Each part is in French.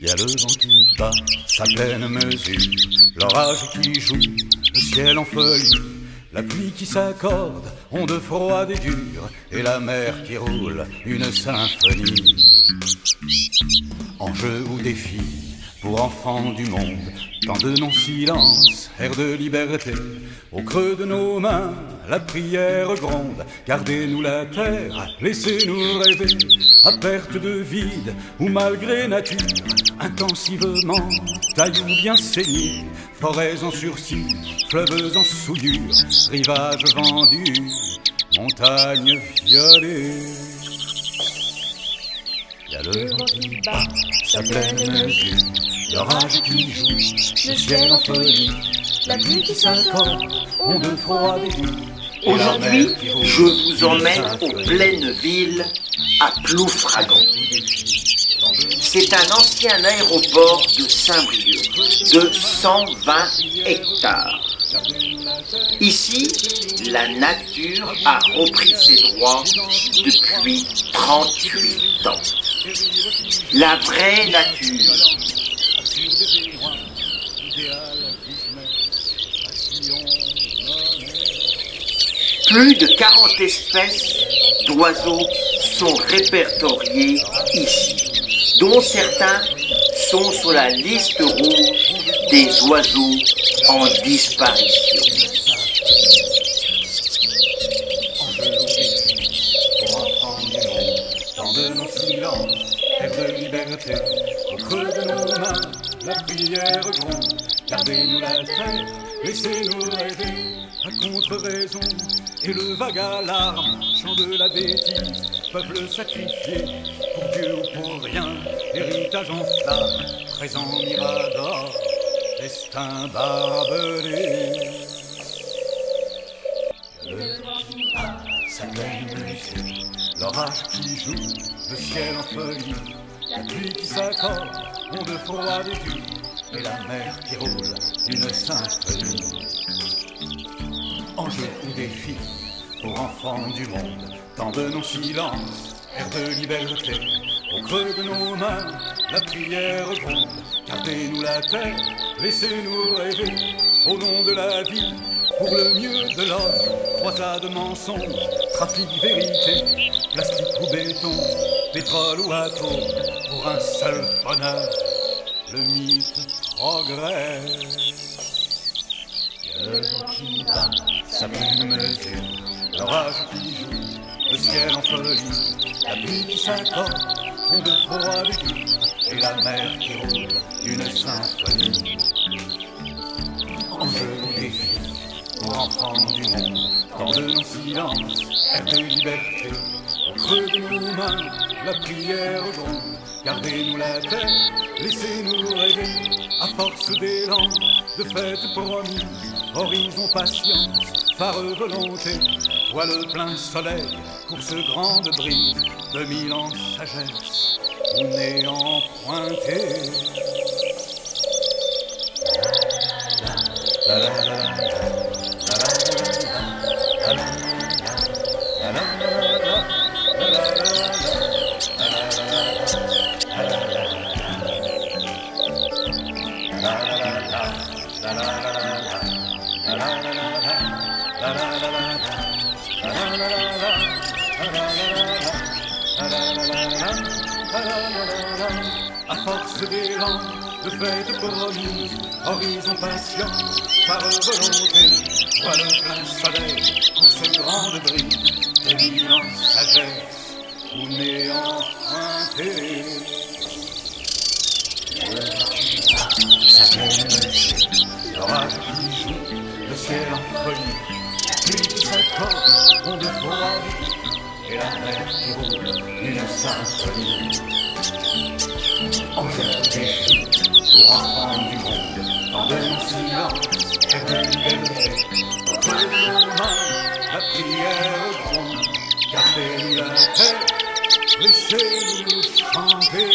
Y a le vent qui bat sa pleine mesure, l'orage qui joue, le ciel en folie, la pluie qui s'accorde, onde froide et dure, et la mer qui roule une symphonie. Enjeu ou défi pour enfants du monde, tant de non-silence, air de liberté. Au creux de nos mains, la prière gronde. Gardez-nous la terre, laissez-nous rêver. À perte de vide ou malgré nature, intensivement, tailloux bien saignés, forêts en sursis, fleuves en souillure, rivages vendus, montagnes violées. Y a le vent qui bat sa pleine mesure, l'orage qui joue, le ciel en folie, la pluie qui s'accorde, onde froide et dure. Aujourd'hui, je vous emmène aux plaines villes à Ploufragan. C'est un ancien aéroport de Saint-Brieuc de 120 hectares. Ici, la nature a repris ses droits depuis 38 ans. La vraie nature. Plus de 40 espèces d'oiseaux sont répertoriées ici, dont certains sont sur la liste rouge des oiseaux en disparition. Tant de non-silence, air de liberté, au creux de nos mains, la prière gronde. Gardez-nous la terre, laissez-nous rêver, à contre-raison, et le vague alarme, chant de la bêtise, peuple sacrifié, pour Dieu ou pour rien, héritage en flamme, présent mirador, destin barbelé. Le vent qui bat sa pleine mesure, l'orage qui joue, le ciel en folie, la pluie qui s'accorde, onde froide et dure, et la mer qui roule une symphonie. Enjeu ou défi pour enfants du monde, tant de non-silence, air de liberté. Au creux de nos mains, la prière gronde. Gardez-nous la terre, laissez-nous rêver. Au nom de la vie, pour le mieux de l'homme, croisade mensonge, trafic vérité, plastique ou béton, pétrole ou atome, pour un seul bonheur, le mythe progresse. Le vent qui bat sa pleine mesure, l'orage qui joue, le ciel en folie, la pluie qui s'accorde, onde froide et dure, et la mer qui roule une symphonie. Enjeu ou défi pour enfants du monde, tant de non-silence, air de liberté. Au creux de nos mains, la prière gronde. Gardez-nous la terre, laissez-nous rêver, à force d'élan, de fêtes promises, horizon patience, phare volonté, voile plein soleil, course grande brise, 2000 ans sagesse, ou néant pointé. La la la la la la la la la la la la la. À force d'élan, de fêtes promises, horizon patience, phare volonté, voile plein soleil, course grande brise, 2000 ans sagesse, ou néant pointé. Sa pleine mesure, l'orage qui joue, le ciel en folie, la pluie qui s'accorde, onde froide, et la mer qui roule une symphonie. Enjeu ou défi pour enfants du monde, tant de non-silence, air de liberté. Au creux de nos mains, la prière gronde. Gardez-nous la terre, laissez-nous chanter.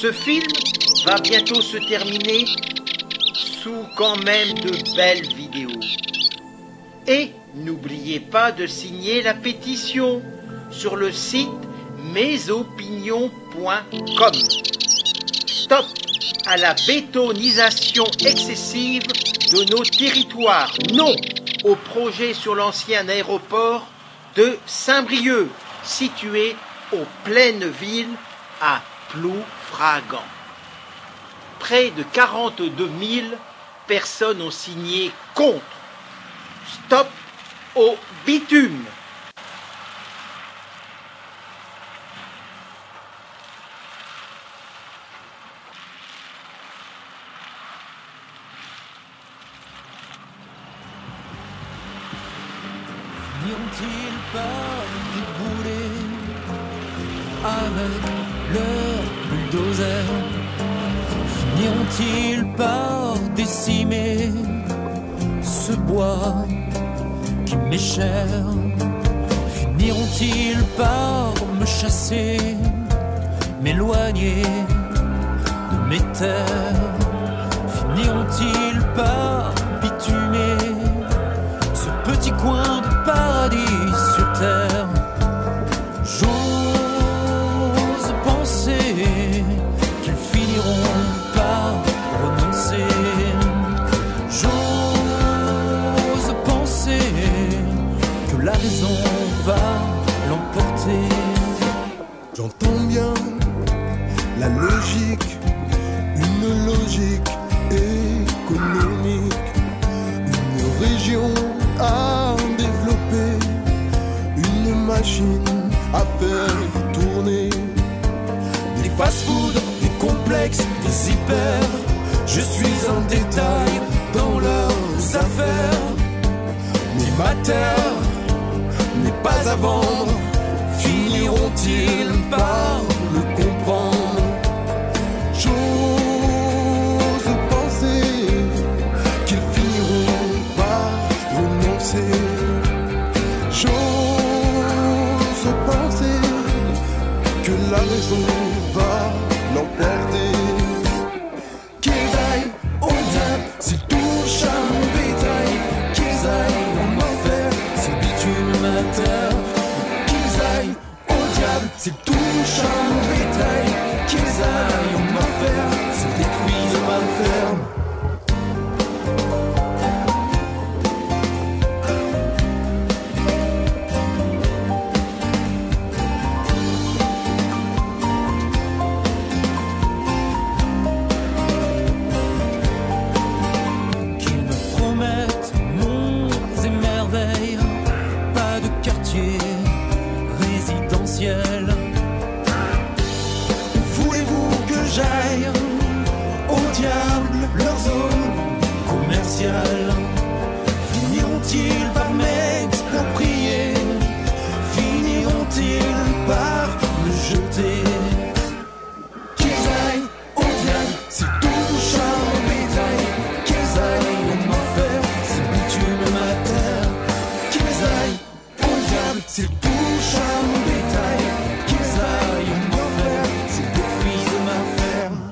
Ce film va bientôt se terminer sous quand même de belles vidéos. Et n'oubliez pas de signer la pétition sur le site mesopinions.com. Stop à la bétonisation excessive de nos territoires. Non au projet sur l'ancien aéroport de Saint-Brieuc, situé aux pleines villes à Ploufragan. Près de 42 000 personnes ont signé contre. Stop au bitume. N'ont-ils pas déboulé avec leur bulldozer? Finiront-ils par décimer ce bois qui m'est cher? Finiront-ils par me chasser, m'éloigner de mes terres? Finiront-ils par bitumer ce petit coin de paradis sur terre? J'ose penser qu'ils finiront par renoncer. J'ose penser que la raison va l'emporter. J'entends bien la logique, une logique économique, une région à développer, une machine à faire tourner. Des fast-food, des complexes, des hyper. Je suis un détail dans leurs affaires. Mais ma terre n'est pas à vendre. Finiront-ils par le comprendre? J'ose penser qu'ils finiront par renoncer. J'ose penser que la raison va l'emporter. Qu'ils aillent au diable s'ils touchent à mon bétail. Qu'ils aillent en enfer s'ils bitument ma terre. Qu'ils aillent au diable s'ils touchent à mon bétail. Qu'ils aillent en enfer s'ils détruisent ma ferme. Voulez-vous que j'aille au diable leur zone commerciale? Finiront-ils par m'exproprier? Finiront-ils par me jeter? Qu'ils aillent au diable s'ils touchent à mon bétail. Qu'ils aillent en enfer s'ils bitument ma terre. Qu'ils aillent au diable s'ils touchent à mon bétail. Qu'ils aillent en enfer s'ils détruisent ma ferme.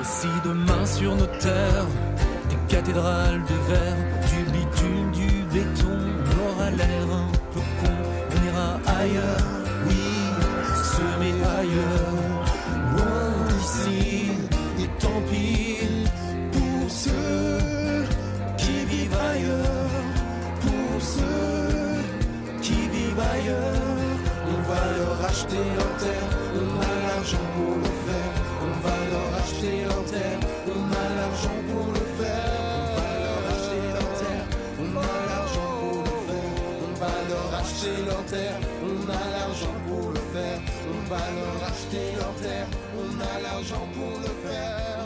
Et si demain sur nos terres, des cathédrales de verre, du bitume, du béton, on aura l'air un peu con, on ira ailleurs, oui, semer ailleurs, loin d'ici, et tant pis pour ceux qui vivent ailleurs, pour ceux qui vivent ailleurs. On va leur acheter leur terre, on a l'argent pour le faire. On va leur acheter leur terre, on a l'argent pour le faire. On va leur acheter leur terre, on a l'argent pour le faire. On va leur acheter leur terre, on a l'argent pour le faire. On va leur acheter leur terre, on a l'argent pour le faire.